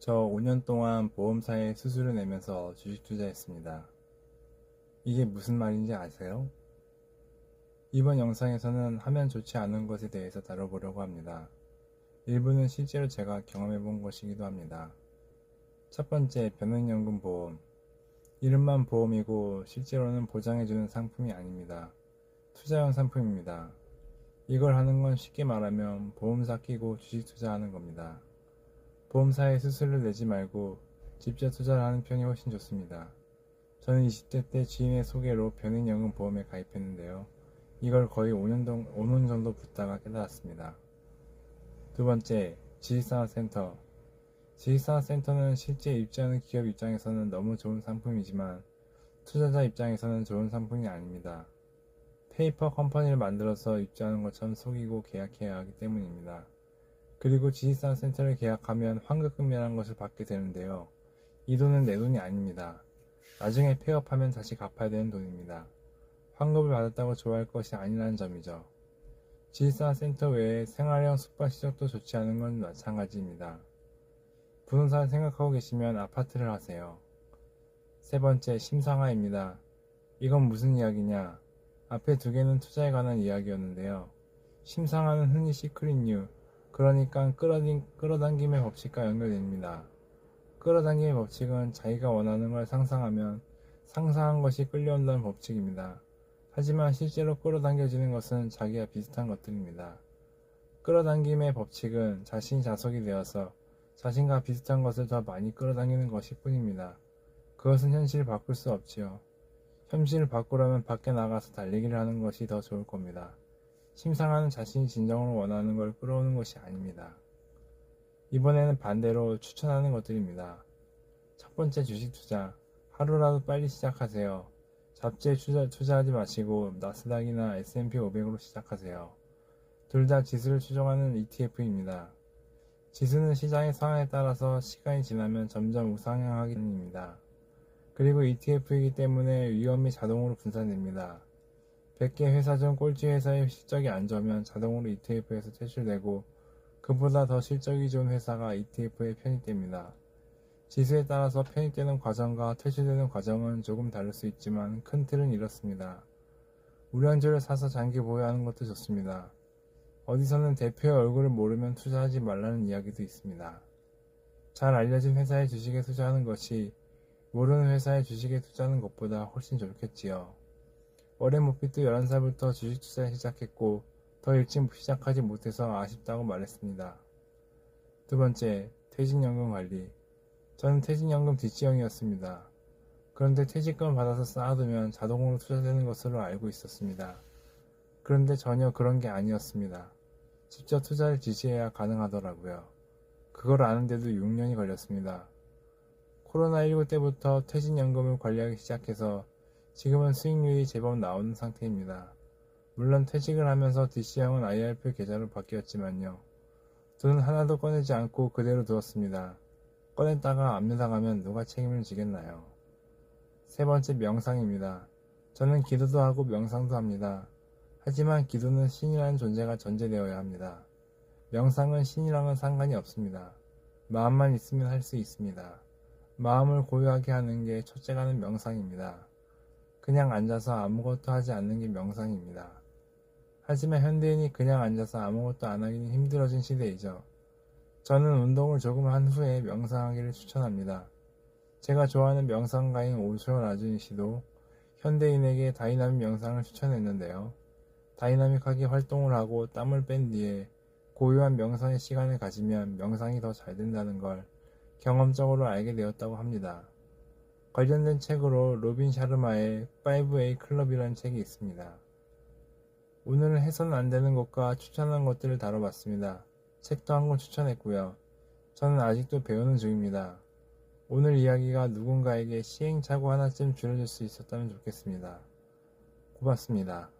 저 5년 동안 보험사에 수수료 내면서 주식 투자했습니다. 이게 무슨 말인지 아세요? 이번 영상에서는 하면 좋지 않은 것에 대해서 다뤄보려고 합니다. 일부는 실제로 제가 경험해 본 것이기도 합니다. 첫 번째, 변액연금 보험. 이름만 보험이고 실제로는 보장해주는 상품이 아닙니다. 투자용 상품입니다. 이걸 하는 건 쉽게 말하면 보험사 끼고 주식 투자하는 겁니다. 보험사에 수수료를 내지 말고 직접 투자를 하는 편이 훨씬 좋습니다. 저는 20대 때 지인의 소개로 변액연금 보험에 가입했는데요. 이걸 거의 5년 정도 붙다가 깨달았습니다. 두 번째, 지식산업센터. 지식산업센터는 실제 입주하는 기업 입장에서는 너무 좋은 상품이지만 투자자 입장에서는 좋은 상품이 아닙니다. 페이퍼 컴퍼니를 만들어서 입주하는 것처럼 속이고 계약해야 하기 때문입니다. 그리고 지식산업센터를 계약하면 환급금이라는 것을 받게 되는데요. 이 돈은 내 돈이 아닙니다. 나중에 폐업하면 다시 갚아야 되는 돈입니다. 환급을 받았다고 좋아할 것이 아니라는 점이죠. 지식산업센터 외에 생활형 숙박시설도 좋지 않은 건 마찬가지입니다. 부동산 생각하고 계시면 아파트를 하세요. 세 번째, 심상화입니다. 이건 무슨 이야기냐? 앞에 두 개는 투자에 관한 이야기였는데요. 심상화는 흔히 시크릿뉴, 그러니까 끌어당김의 법칙과 연결됩니다. 끌어당김의 법칙은 자기가 원하는 걸 상상하면 상상한 것이 끌려온다는 법칙입니다. 하지만 실제로 끌어당겨지는 것은 자기와 비슷한 것들입니다. 끌어당김의 법칙은 자신이 자석이 되어서 자신과 비슷한 것을 더 많이 끌어당기는 것일 뿐입니다. 그것은 현실을 바꿀 수 없지요. 현실을 바꾸려면 밖에 나가서 달리기를 하는 것이 더 좋을 겁니다. 심상화는 자신이 진정으로 원하는 걸 끌어오는 것이 아닙니다. 이번에는 반대로 추천하는 것들입니다. 첫 번째, 주식 투자. 하루라도 빨리 시작하세요. 잡지에 투자하지 마시고 나스닥이나 S&P 500으로 시작하세요. 둘 다 지수를 추종하는 ETF입니다. 지수는 시장의 상황에 따라서 시간이 지나면 점점 우상향하기 때문입니다. 그리고 ETF이기 때문에 위험이 자동으로 분산됩니다. 100개 회사 중 꼴찌 회사의 실적이 안 좋으면 자동으로 ETF에서 퇴출되고 그보다 더 실적이 좋은 회사가 ETF에 편입됩니다. 지수에 따라서 편입되는 과정과 퇴출되는 과정은 조금 다를 수 있지만 큰 틀은 이렇습니다. 우량주를 사서 장기 보유하는 것도 좋습니다. 어디서는 대표의 얼굴을 모르면 투자하지 말라는 이야기도 있습니다. 잘 알려진 회사의 주식에 투자하는 것이 모르는 회사의 주식에 투자하는 것보다 훨씬 좋겠지요. 워렌 버핏도 11살부터 주식 투자를 시작했고 더 일찍 시작하지 못해서 아쉽다고 말했습니다. 두 번째, 퇴직연금 관리. 저는 퇴직연금 DC형이었습니다. 그런데 퇴직금을 받아서 쌓아두면 자동으로 투자되는 것으로 알고 있었습니다. 그런데 전혀 그런 게 아니었습니다. 직접 투자를 지시해야 가능하더라고요. 그걸 아는데도 6년이 걸렸습니다. 코로나19 때부터 퇴직연금을 관리하기 시작해서 지금은 수익률이 제법 나오는 상태입니다. 물론 퇴직을 하면서 DC형은 IRP 계좌로 바뀌었지만요. 돈은 하나도 꺼내지 않고 그대로 두었습니다. 꺼냈다가 압류당하면 누가 책임을 지겠나요? 세 번째, 명상입니다. 저는 기도도 하고 명상도 합니다. 하지만 기도는 신이라는 존재가 전제되어야 합니다. 명상은 신이랑은 상관이 없습니다. 마음만 있으면 할 수 있습니다. 마음을 고요하게 하는 게 첫째가는 명상입니다. 그냥 앉아서 아무것도 하지 않는 게 명상입니다. 하지만 현대인이 그냥 앉아서 아무것도 안 하기는 힘들어진 시대이죠. 저는 운동을 조금 한 후에 명상하기를 추천합니다. 제가 좋아하는 명상가인 오쇼 라준이 씨도 현대인에게 다이나믹 명상을 추천했는데요. 다이나믹하게 활동을 하고 땀을 뺀 뒤에 고요한 명상의 시간을 가지면 명상이 더 잘 된다는 걸 경험적으로 알게 되었다고 합니다. 관련된 책으로 로빈 샤르마의 5A 클럽이라는 책이 있습니다. 오늘은 해서는 안 되는 것과 추천한 것들을 다뤄봤습니다. 책도 한 권 추천했고요. 저는 아직도 배우는 중입니다. 오늘 이야기가 누군가에게 시행착오 하나쯤 줄여줄 수 있었다면 좋겠습니다. 고맙습니다.